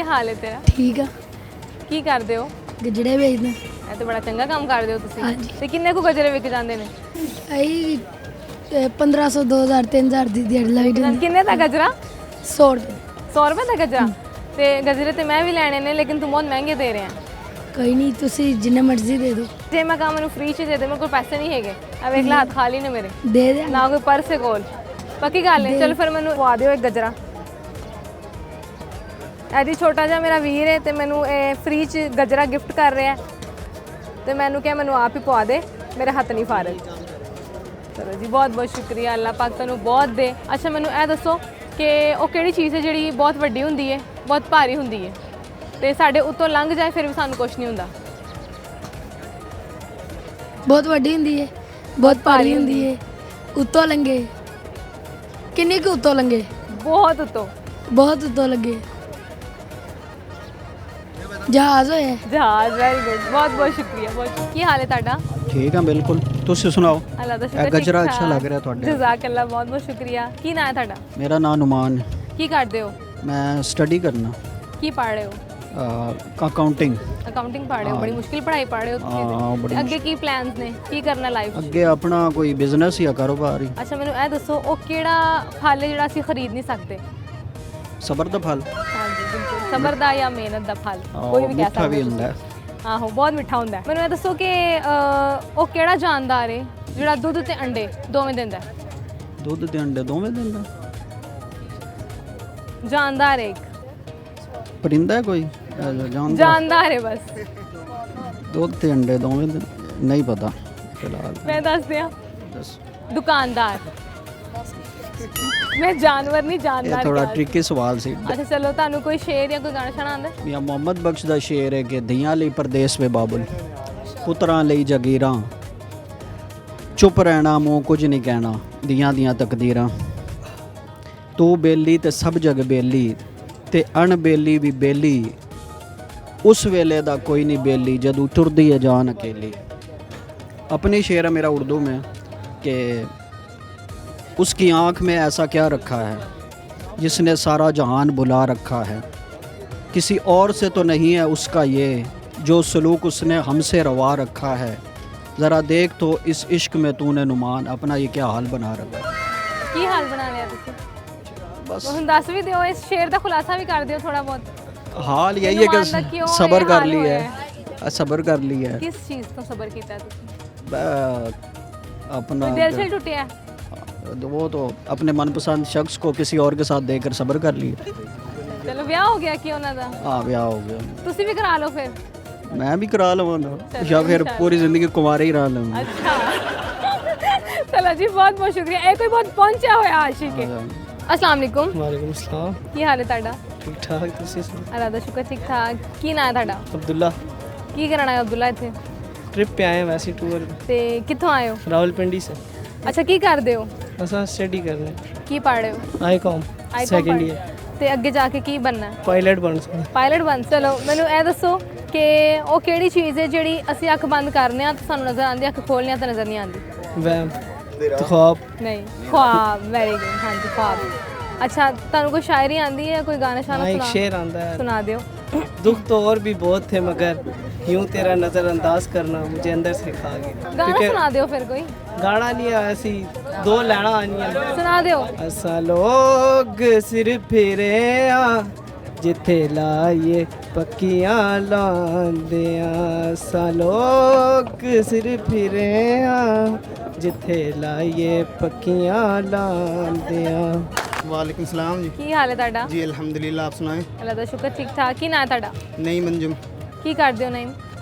हाल है तेरा? ठीक है। की करदे हो? गजरे बेचदे। ਇਹ ਤਾਂ ਬੜਾ ਚੰਗਾ ਕੰਮ ਕਰਦੇ ਹੋ ਤੁਸੀਂ। ਹਾਂਜੀ। ਤੇ ਕਿੰਨੇ ਕੁ ਗਜਰੇ ਵਿਕ ਜਾਂਦੇ ਨੇ? आई 1500 2000 3000 ਦੀ ਦਿਹਾੜੀ ਲੱਗ ਜਾਂਦੀ। ਕਿੰਨੇ ਦਾ ਗਜਰਾ? 100 ਰੁਪਏ। 100 ਰੁਪਏ ਦਾ ਗਜਰਾ? ਤੇ ਗਜਰੇ ਤੇ ਮੈਂ ਵੀ ਲੈਣੇ ਨੇ ਲੇਕਿਨ ਤੂੰ ਬਹੁਤ ਮਹਿੰਗੇ ਦੇ ਰਿਹਾ। ਕੋਈ ਨਹੀਂ ਤੁਸੀਂ ਜਿੰਨੇ ਮਰਜ਼ੀ ਦੇ ਦਿਓ। ਜੇ ਮੈਂ ਕਹਾਂ ਮੈਨੂੰ ਫ੍ਰੀ ਚ ਦੇ ਦੇ, ਮੇਰੇ ਕੋਲ ਪੈਸੇ ਨਹੀਂ ਹੈਗੇ। ਆ ਵੇਖ ਲੈ ਹੱਥ ਖਾਲੀ ਨੇ ਮੇਰੇ, ਦੇ ਦੇ ਨਾ ਕੋਈ ਪਰਸ ਹੈ ਕੋਲ। ਪੱਕੀ ਗੱਲ ਹੈ। ਚਲ ਫਿਰ ਮੈਨੂੰ ਪਵਾ ਦਿਓ ਇੱਕ ਗਜਰਾ। ਐਡੀ ਛੋਟਾ ਜਿਹਾ ਮੇਰਾ ਵੀਰ ਹੈ ਤੇ ਮੈਨੂੰ ਇਹ ਫ੍ਰੀ ਚ ਗਜਰਾ ਗਿਫਟ ਕਰ ਰਿਹਾ ਤੇ ਮੈਨੂੰ ਕਿਹਾ ਮੈਨੂੰ ਆਪ ਹੀ ਪਵਾ ਦੇ, ਮੇਰੇ ਹੱਥ ਨਹੀਂ ਫਾਰਗ। ਚਲੋ ਜੀ ਬਹੁਤ ਬਹੁਤ ਸ਼ੁਕਰੀਆ, ਅੱਲਾਹ ਪਾਕ ਤੁਹਾਨੂੰ ਬਹੁਤ ਦੇ। ਅੱਛਾ ਮੈਨੂੰ ਇਹ ਦੱਸੋ ਕਿ ਉਹ ਕਿਹੜੀ ਚੀਜ਼ ਹੈ ਜਿਹੜੀ ਬਹੁਤ ਵੱਡੀ ਹੁੰਦੀ ਹੈ, ਬਹੁਤ ਭਾਰੀ ਹੁੰਦੀ ਹੈ ਤੇ ਸਾਡੇ ਉੱਤੋਂ ਲੰਘ ਜਾਏ ਫਿਰ ਵੀ ਸਾਨੂੰ ਕੁਝ ਨਹੀਂ ਹੁੰਦਾ? ਬਹੁਤ ਵੱਡੀ ਹੁੰਦੀ ਹੈ, ਬਹੁਤ ਭਾਰੀ ਹੁੰਦੀ ਹੈ, ਉੱਤੋਂ ਲੰਗੇ। ਕਿੰਨੀ ਕੁ ਉੱਤੋਂ ਲੰਗੇ? ਬਹੁਤ ਉੱਤੋਂ। ਬਹੁਤ ਉੱਤੋਂ ਲੱਗੇ। ਜਹਾਜ਼ ਹੋਇਆ। ਜਹਾਜ਼। ਵੈਰੀ ਗੁੱਡ, ਬਹੁਤ ਬਹੁਤ ਸ਼ੁਕਰੀਆ। ਬਹੁਤ ਕੀ ਹਾਲ ਹੈ ਤੁਹਾਡਾ? ठीक है बिल्कुल। तुसी सुनाओ। ਅੱਲਾ ਦਾ ਇਹ ਸ਼ੁਕਰ। ਗਜਰਾ ਅੱਛਾ ਲੱਗ ਰਿਹਾ ਤੁਹਾਡੇ। ਜਜ਼ਾਕ ਅੱਲਾ, ਬਹੁਤ ਬਹੁਤ ਸ਼ੁਕਰੀਆ। ਕੀ ਨਾਂ ਹੈ ਤੁਹਾਡਾ? मेरा नाम नुमान है। ਕੀ ਕਰਦੇ ਹੋ? मैं स्टडी करना ਕੀ ਪੜ੍ਹ ਰਹੇ ਹੋ? अकाउंटिंग। ਅਕਾਊਂਟਿੰਗ ਪੜ੍ਹ ਰਹੇ ਹੋ? ਬੜੀ ਮੁਸ਼ਕਿਲ ਪੜ੍ਹਾਈ ਪੜ੍ਹ ਰਹੇ ਹੋ ਹਾਂ, ਤੁਸੀਂ ਬੜੀ ਤੇ। ਅੱਗੇ ਕੀ ਪਲਾਨਸ ਨੇ, ਕੀ ਕਰਨਾ ਲਾਈਫ 'ਚ? ਅੱਗੇ ਆਪਣਾ ਕੋਈ ਬਿਜ਼ਨਸ ਜਾਂ ਕਾਰੋਬਾਰ ਹੀ। ਅੱਛਾ ਮੈਨੂੰ ਇਹ ਦੱਸੋ ਉਹ ਕਿਹੜਾ ਫਲ ਹੈ ਜਿਹੜਾ ਅਸੀਂ ਖਰੀਦ ਨਹੀਂ ਸਕਦੇ? ਸਬਰ ਦਾ ਫਲ। ਹਾਂਜੀ ਬਿਲਕੁਲ, ਸਬਰ ਦਾ ਜਾਂ ਮਿਹਨਤ ਦਾ ਫਲ, ਹਾਂ, ਕੋਈ ਵੀ ਕਹਿ ਮਿੱਠਾ ਸਕਦੇ ਵੀ ਹੋ ਹੁੰਦਾ ਹੈ। ਤੁਸੀਂ। ਆਹੋ ਬਹੁਤ ਮਿੱਠਾ ਹੁੰਦਾ ਹੈ। ਮੈਨੂੰ ਇਹ ਦੱਸੋ ਕਿ ਉਹ ਕਿਹੜਾ ਜਾਨਦਾਰ ਹੈ ਜਿਹੜਾ ਦੁੱਧ ਤੇ ਅੰਡੇ ਦੋਵੇਂ ਦਿੰਦਾ ਹੈ? ਦੁੱਧ ਤੇ ਅੰਡੇ ਦੋਵੇਂ ਦਿੰਦਾ। ਜਾਨਦਾਰ ਹੈ ਇੱਕ, ਪਰਿੰਦਾ ਹੈ ਕੋਈ ਜਾਨਦਾਰ? ਜਾਨਦਾਰ ਹੈ ਬਸ। ਦੁੱਧ ਤੇ ਅੰਡੇ ਦੋਵੇਂ ਨਹੀਂ ਪਤਾ ਫਿਲਹਾਲ। ਮੈਂ ਦੱਸ ਦਿਆਂ, ਦੱਸ। ਦੁਕਾਨਦਾਰ। ਮੈਂ ਜਾਨਵਰ ਨਹੀਂ ਇਹ ਜਾਨਦਾਰ ਥੋੜਾ ਕਿਹਾ। ਟ੍ਰਿਕੀ ਸਵਾਲ ਸੀ। ਅੱਛਾ ਚਲੋ ਤੁਹਾਨੂੰ ਕੋਈ ਸ਼ੇਰ ਜਾਂ ਕੋਈ ਗਾਣਾ ਸ਼ਾਣਾ ਆਉਂਦਾ? ਮੀਆਂ ਮੁਹੰਮਦ ਬਖਸ਼ ਦਾ ਸ਼ੇਰ ਹੈ ਕਿ ਧੀਆਂ ਲਈ ਪਰਦੇਸ ਵੇ ਬਾਬੁਲ, ਪੁੱਤਰਾਂ ਲਈ ਜਗੀਰਾਂ, ਚੁੱਪ ਰਹਿਣਾ ਮੂੰਹ ਕੁਝ ਨਹੀਂ ਕਹਿਣਾ, ਧੀਆਂ ਦੀਆਂ ਤਕਦੀਰਾਂ। ਤੂੰ ਬੇਲੀ ਤੇ ਸਭ ਜਗ ਬੇਲੀ ਤੇ ਅਣਬੇਲੀ ਵੀ ਬੇਲੀ, ਉਸ ਵੇਲੇ ਦਾ ਕੋਈ ਨਹੀਂ ਬੇਲੀ ਜਦੋਂ ਟੁਰਦੀ ਹੈ ਜਾਨ अकेली। अपनी शेर है मेरा उर्दू में कि उसकी आँख में ऐसा क्या रखा है जिसने सारा जहान बुला रखा है, किसी और से तो नहीं है उसका ये जो सलूक उसने हमसे रवा रखा है, ज़रा देख तो इस इश्क में तूने नुमान अपना ये क्या हाल बना रखा है। ਕੀ ਹਾਲ ਬਣਾ ਲਿਆ ਤੁਸੀਂ? बस ਹੁਣ ਦੱਸ ਵੀ ਦਿਓ, ਇਸ ਸ਼ੇਰ ਦਾ ਖੁਲਾਸਾ ਵੀ ਕਰ ਦਿਓ ਥੋੜਾ ਬਹੁਤ। हाल यही है नुमान दा क्यों कि सब्र ये कर हाल लिया होया है, सब्र कर लिया है। ਕਿਸ ਚੀਜ਼ ਤੋਂ ਸਬਰ ਕੀਤਾ ਹੈ ਤੁਸੀਂ? अपना ਦਿਲ ਸੇ ਟੁੱਟਿਆ ਹੈ? वो तो अपने मनपसंद शख्स को किसी और के साथ देकर सब्र कर लिया। ਚਲੋ ਵਿਆਹ ਹੋ ਗਿਆ ਕੀ ਉਹਨਾਂ ਦਾ? हाँ ब्याह हो गया। ਤੁਸੀਂ ਵੀ ਕਰਾ ਲਓ ਫਿਰ। मैं भी करा लवांगा या फिर इंशाल्लाह। पूरी जिंदगी कुमारे ही रह लूँगा। ਅੱਛਾ ਚਲੋ ਜੀ ਬਹੁਤ ਬਹੁਤ ਸ਼ੁਕਰੀਆ। ਇਹ ਕੋਈ ਬਹੁਤ ਪਹੁੰਚਿਆ ਹੋਇਆ ਆਸ਼ਿਕ ਹੈ। अस्सलाम वालेकुम। वालेकुम सलाम। ਕੀ ਹਾਲ ਹੈ ਤੁਹਾਡਾ? ठीक ठाक। तुसी सुनाओ। ਅੱਲਾ ਦਾ ਸ਼ੁਕਰ ਠੀਕ ਠਾਕ। ਕੀ ਨਾਂ ਹੈ ਤੁਹਾਡਾ? अब्दुल्ला। ਕੀ ਕਰਨ ਆਏ ਹੋ ਅਬਦੁੱਲਾ ਇੱਥੇ? ट्रिप पे आए हैं वैसे टूर ਤੇ ਕਿੱਥੋਂ ਆਏ ਹੋ? रावलपिंडी से। ਅੱਛਾ ਕੀ ਕਰਦੇ ਹੋ? असा स्टडी कर रहे हैं। ਕੀ ਪੜ੍ਹ ਰਹੇ ਹੋ? I com second year. ਤੇ ਅੱਗੇ ਜਾ ਕੇ ਕੀ ਬਣਨਾ ਹੈ? पायलट बन सकते। ਪਾਇਲਟ ਬਣ। ਚਲੋ ਮੈਨੂੰ ਇਹ ਦੱਸੋ ਕਿ ਉਹ ਕਿਹੜੀ ਚੀਜ਼ ਹੈ ਜਿਹੜੀ ਅਸੀਂ ਅੱਖ ਬੰਦ ਕਰਨੇ ਆ ਤਾਂ ਸਾਨੂੰ ਨਜ਼ਰ ਆਉਂਦੀ, ਅੱਖ ਖੋਲ੍ਹਨੇ ਆ ਤਾਂ ਨਜ਼ਰ ਨਹੀਂ ਆਉਂਦੀ? वैम। ख्वाब। ਨਹੀਂ, ਖੁਆਬ। Very good. ਹਾਂਜੀ ਖੁਆਬ। ਅੱਛਾ ਤੁਹਾਨੂੰ ਕੋਈ ਸ਼ਾਇਰੀ ਆਉਂਦੀ ਹੈ, ਕੋਈ ਗਾਣਾ ਸ਼ਾਨਾ हाँ, एक शेर आंदा है। ਸੁਣਾ ਦਿਓ। दुख तो और भी बहुत थे मगर यूं तेरा नज़रअंदाज करना मुझे अंदर से खा गया। ਗਾਣਾ ਸੁਣਾ ਦਿਓ ਫਿਰ ਕੋਈ। गाना नहीं है ऐसी दो लैना आनी है। ਸੁਣਾ ਦਿਓ। असा लोग सिर फिरे आ जिथे लाइए पक्कियां लांदियां, असा लोग सिर फिरे आ जिथे लाइए पक्कियां लांदियां। वालेकुम सलाम जी। ਕੀ ਹਾਲ ਹੈ ਤੁਹਾਡਾ? जी अल्हम्दुलिल्लाह, आप सुनाएं। ਅੱਲਾ ਦਾ ਸ਼ੁਕਰ ਠੀਕ ਠਾਕ। ਕੀ ਨਾਂ ਹੈ ਤੁਹਾਡਾ? नहीं मंजुम। ਕੀ ਕਰਦੇ ਹੋ? ਨਹੀਂ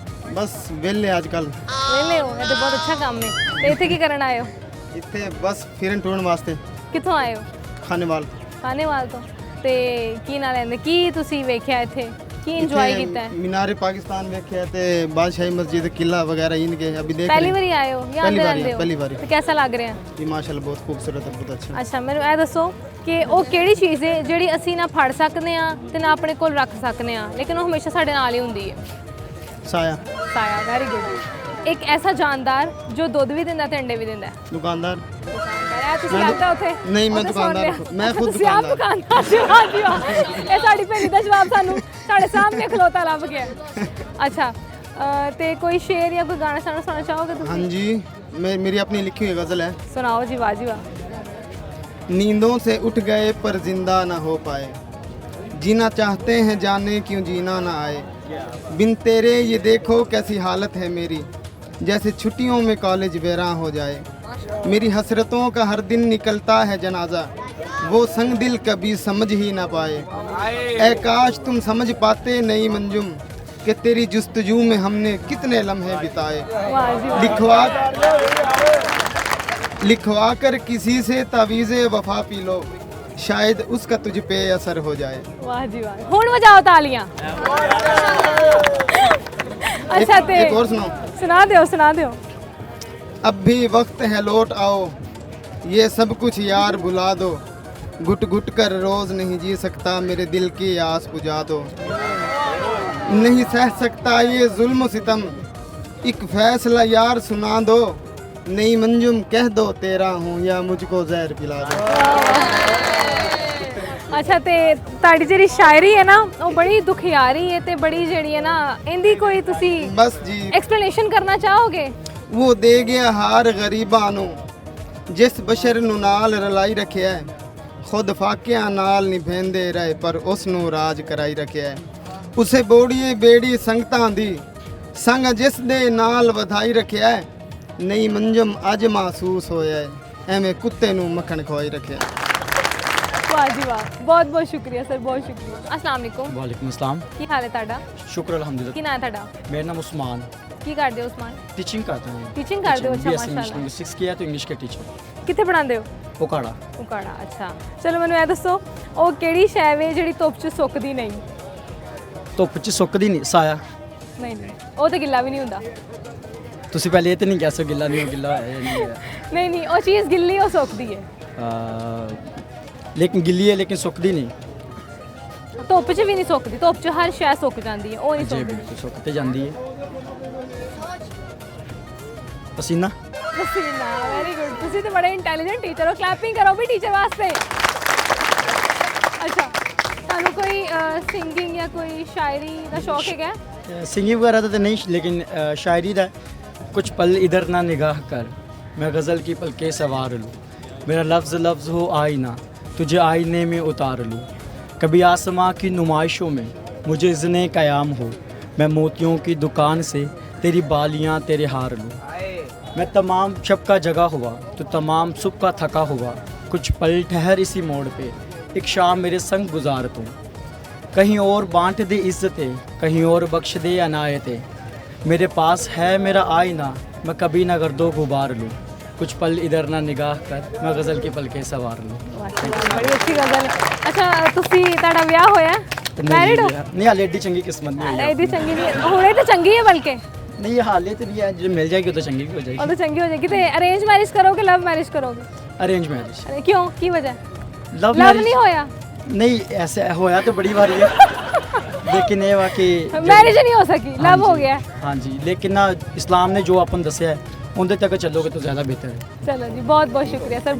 बस वेले आजकल ਵਿਹਲੇ ਹੋ? ਇਹ ਤਾਂ ਬਹੁਤ ਅੱਛਾ ਕੰਮ ਹੈ। ਤੇ ਇੱਥੇ ਕੀ ਕਰਨ ਆਏ ਹੋ? इतने बस फिरन टूरन वास्ते ਕਿੱਥੋਂ ਆਏ ਹੋ? खानेवाल। ਖਾਨੇਵਾਲ ਤੋਂ। ਤੇ ਕੀ ਨਾਂ ਲੈਂਦੇ? ਕੀ ਤੁਸੀਂ ਵੇਖਿਆ ਇੱਥੇ? ਕੀ ਇੰਜੋਏ ਕੀਤਾ ਹੈ? मीनार पाकिस्तान देखे ते बादशाही मस्जिद किला वगैरह इनके अभी देख ਪਹਿਲੀ रहे ਵਾਰੀ ਆਏ ਹੋ ਜਾਂ ਪਹਿਲੀ ਆਉਂਦੇ ਵਾਰੀ, ਰਹਿੰਦੇ ਹੋ? ਪਹਿਲੀ ਵਾਰੀ। ਤੇ ਕਿਹਦਾ ਲੱਗ ਰਿਹਾ? हैं। ये माशाल्लाह बहुत खूबसूरत है, बहुत अच्छा। ਅੱਛਾ ਮੈਨੂੰ ਇਹ ਦੱਸੋ ਕਿ ਉਹ ਕਿਹੜੀ ਚੀਜ਼ ਹੈ ਜਿਹੜੀ ਅਸੀਂ ਨਾ ਫੜ ਸਕਦੇ ਆ ਤੇ ਨਾ ਆਪਣੇ ਕੋਲ ਰੱਖ ਸਕਦੇ ਆ ਲੇਕਿਨ ਉਹ ਹਮੇਸ਼ਾ ਸਾਡੇ ਨਾਲ ਹੀ ਹੁੰਦੀ ਹੈ? साया। ਸਾਇਆ। Very good. ਇੱਕ ਐਸਾ ਜਾਨਦਾਰ ਜੋ ਦੁੱਧ ਵੀ ਦਿੰਦਾ ਤੇ ਅੰਡੇ ਵੀ ਦਿੰਦਾ ਹੈ। दुकानदार ਇਹ ਤੁਸੀਂ ਲੱਗਦਾ ਉੱਥੇ ਨਹੀਂ, ਮੈਂ ਉੱਥੇ ਸੁਣ ਦੁਕਾਨਦਾਰ ਲਿਆ। ਖੁਦ- ਮੈਂ ਅੱਛਾ, ਖੁਦ ਤੁਸੀਂ ਆਪ ਦੁਕਾਨਦਾਰ ਜੀ, ਵਾਹ ਜੀ ਵਾਹ। ਇਹ ਸਾਡੀ ਭੈਣੀ ਦਾ ਜਵਾਬ ਸਾਨੂੰ ਸਾਡੇ ਸਾਹਮਣੇ ਖਲੋਤਾ ਲੱਭ ਗਿਆ। ਅੱਛਾ ਤੇ ਕੋਈ ਸ਼ੇਰ ਜਾਂ ਕੋਈ ਗਾਣਾ ਸਾਨੂੰ ਸੁਣਾਉਣਾ ਚਾਹੋਗੇ हाँ ਤੁਸੀਂ? जी, मेरी अपनी लिखी हुई गज़ल है। ਸੁਣਾਓ ਜੀ, ਵਾਹ ਜੀ ਵਾਹ। नींदों से उठ गए पर जिंदा न हो पाए, जीना चाहते हैं जाने क्यों जीना न आए, बिन तेरे ये देखो कैसी हालत है मेरी, जैसे छुट्टियों में कॉलेज वीरान हो जाए, मेरी हसरतों का हर दिन निकलता है जनाजा, वो संग दिल कभी समझ ही ना पाए, ऐ काश तुम समझ पाते नई मंजुम कि तेरी जुस्तजू में हमने कितने लम्हे बिताए, वाह जी वाह। लिखवा कर किसी से तावीज़े वफा पी लो, शायद उसका तुझ पे असर हो जाए। ਵਾਹ ਜੀ ਵਾਹ। ਹੁਣ ਵਜਾਓ ਤਾਲੀਆਂ। ਅੱਛਾ ਤੇ एक और सुनाओ। ਸੁਣਾ ਦਿਓ, ਸੁਣਾ ਦਿਓ। अब भी वक्त है लौट आओ, ये सब कुछ यार भुला दो, घुट घुट कर रोज नहीं जी सकता, मेरे दिल की आस बुझा दो, नहीं सह सकता ये जुल्म सितम, एक फैसला यार सुना दो, नई मंजुम कह दो तेरा हूँ या मुझको जहर पिला दो। ਅੱਛਾ ਤੇ ਤੁਹਾਡੀ ਜਿਹੜੀ ਸ਼ਾਇਰੀ ਹੈ ਨਾ ਉਹ ਬੜੀ ਦੁਖਿਆਰੀ ਹੈ ਤੇ ਬੜੀ ਜਿਹੜੀ ਹੈ ਨਾ ਇਹਦੀ ਕੋਈ ਤੁਸੀਂ बस जी ਐਕਸਪਲੇਨੇਸ਼ਨ ਕਰਨਾ ਚਾਹੋਗੇ? वो दे गया हार गरीबां नू, जिस बशर नू नाल रलाई रखिया है, खुद फाकिया नाल निभेंदे रहे पर उस नू राज कराई रखिया है, उसे बोड़िए बेड़ी संगतां दी संग जिस दे नाल वधाई रखिया है, नई मंजम अज महसूस होया है, एवें कुत्ते नू मक्खन खवाई रखिया है। ਵਾਹ ਜੀ ਵਾਹ, ਬਹੁਤ ਬਹੁਤ ਸ਼ੁਕਰੀਆ ਸਰ, ਬਹੁਤ ਸ਼ੁਕਰੀਆ। ਅਸਲਾਮ ਅਲੈਕੁਮ, वालेकुम अस्सलाम। ਕੀ ਹਾਲ ਹੈ ਤੁਹਾਡਾ? शुक्र ਕੀ अल्हम्दुलिल्लाह। ਨਾਂ ਹੈ ਤੁਹਾਡਾ? मेरा नाम उस्मान, ਕੀ ਕਰਦੇ ਹੋ ਉਸਮਾਨ? टीचिंग करता हूँ। टीचिंग करते हो? अच्छा, BSc इंग्लिश माशाल्लाह। लिंग्विस्टिक्स किया तो इंग्लिश के टीचर ਕਿੱਥੇ ਪੜਾਉਂਦੇ ਹੋ? उकाड़ा। ਉਕਾੜਾ। ਅੱਛਾ ਚਲੋ ਮੈਨੂੰ ਇਹ ਦੱਸੋ ਉਹ ਕਿਹੜੀ ਸ਼ੈ ਵੇ ਜਿਹੜੀ ਧੁੱਪ 'ਚ ਸੁੱਕਦੀ ਨਹੀਂ? ਧੁੱਪ 'ਚ ਸੁੱਕਦੀ ਨਹੀਂ, ਸਾਇਆ। ਨਹੀਂ ਨਹੀਂ, ਉਹ ਤਾਂ ਗਿੱਲਾ ਵੀ ਨਹੀਂ ਹੁੰਦਾ। ਤੁਸੀਂ ਪਹਿਲੇ ਇਹ ਤਾਂ ਨਹੀਂ ਕਹਿ ਸਕਦੇ ਗਿੱਲਾ ਨਹੀਂ ਗਿੱਲਾ ਹੋਇਆ ਜਾਂ ਨਹੀਂ ਹੋਇਆ। ਨਹੀਂ ਨਹੀਂ, ਉਹ ਚੀਜ਼ ਗਿੱਲੀ ਉਹ ਸੁੱਕਦੀ ਹੈ। ਲੇਕਿਨ ਗਿੱਲੀ ਹੈ ਲੇਕਿਨ ਸੁੱਕਦੀ ਨਹੀਂ। ਧੁੱਪ 'ਚ ਵੀ ਨਹੀਂ ਸੁੱਕਦੀ, ਧੁੱਪ 'ਚ ਹਰ ਸ਼ੈ ਸੁੱਕ ਜਾਂਦੀ ਹੈ, ਉਹ ਨਹੀਂ ਜੀ ਸੁੱਕਦੀ। ਬਿਲਕੁਲ ਸੁੱਕ ਤੇ ਜਾਂਦੀ ਹੈ। ਪਸੀਨਾ। ਪਸੀਨਾ, ਵੈਰੀ ਗੁੱਡ। ਤੁਸੀਂ ਤਾਂ ਬੜੇ ਇੰਟੈਲੀਜੈਂਟ ਟੀਚਰ ਹੋ, ਕਲੈਪਿੰਗ ਕਰੋ ਵੀ ਟੀਚਰ ਵਾਸਤੇ। ਅੱਛਾ ਤੁਹਾਨੂੰ ਕੋਈ ਸਿੰਗਿੰਗ ਜਾਂ ਕੋਈ ਸ਼ਾਇਰੀ ਦਾ ਸ਼ੌਕ ਹੈਗਾ? सिंगिंग वगैरह तो नहीं, लेकिन शायरी दा कुछ पल इधर ना निगाह कर, मैं गज़ल की पलके सवार लूँ, मेरा लफ्ज़ लफ्ज़ हो आईना, तुझे आईने में उतार लूँ, कभी आसमां की नुमाइशों में मुझे इज़्ने क़याम हो, मैं मोतियों की दुकान से तेरी बालियाँ तेरे हार लूँ, मैं तमाम शब का जगा हुआ तो तमाम सुबह का थका हुआ, कुछ पल ठहर इसी मोड़ पे, एक शाम मेरे संग गुजार तू, कहीं और बांट दे इज्जतें, कहीं और बख्श दे अनायतें, मेरे पास है मेरा आईना, मैं कभी ना गर्दो गुबार लूँ, कुछ पल इधर ना निगाह कर, मैं गज़ल की पलके सवार लूँ। ਬੜੀ ਅੱਛੀ ਗੱਲ ਹੈ। ਅੱਛਾ ਤੁਸੀਂ ਤੁਹਾਡਾ ਵਿਆਹ ਹੋਇਆ? ਮੈਰਿਡ ਹੋ? नहीं हाले एडी चंगी किस्मत नहीं है। ਇਹਦੀ ਚੰਗੀ ਨਹੀਂ, ਹੁਣੇ ਤਾਂ ਚੰਗੀ ਹੈ ਬਲਕਿ। नहीं हाले तो नहीं है, जो मिल जाएगी तो चंगी भी हो ਉਹ जाएगी। ਤਾਂ ਚੰਗੀ ਹੋ ਜਾਏਗੀ। ਤੇ ਅਰੇਂਜ ਮੈਰਿਜ ਕਰੋਗੇ ਲਵ ਮੈਰਿਜ ਕਰੋਗੇ? Arrange marriage. ਅਰੇ ਕਿਉਂ, ਕੀ ਵਜ੍ਹਾ? लव ਲਵ मैरिज ਨਹੀਂ ਹੋਇਆ? नहीं, ऐसे होया तो बड़ी बार है, लेकिन ये वा कि ਮੈਰਿਜ ਨਹੀਂ ਹੋ ਸਕੀ, हाँ ਲਵ ਹੋ जी, ਗਿਆ। हाँ जी, लेकिन ना इस्लाम ने जो अपन दसिया है उनके तक चलोगे तो ज़्यादा बेहतर है। ਚਲੋ ਜੀ, ਬਹੁਤ ਬਹੁਤ ਸ਼ੁਕਰੀਆ ਸਰ।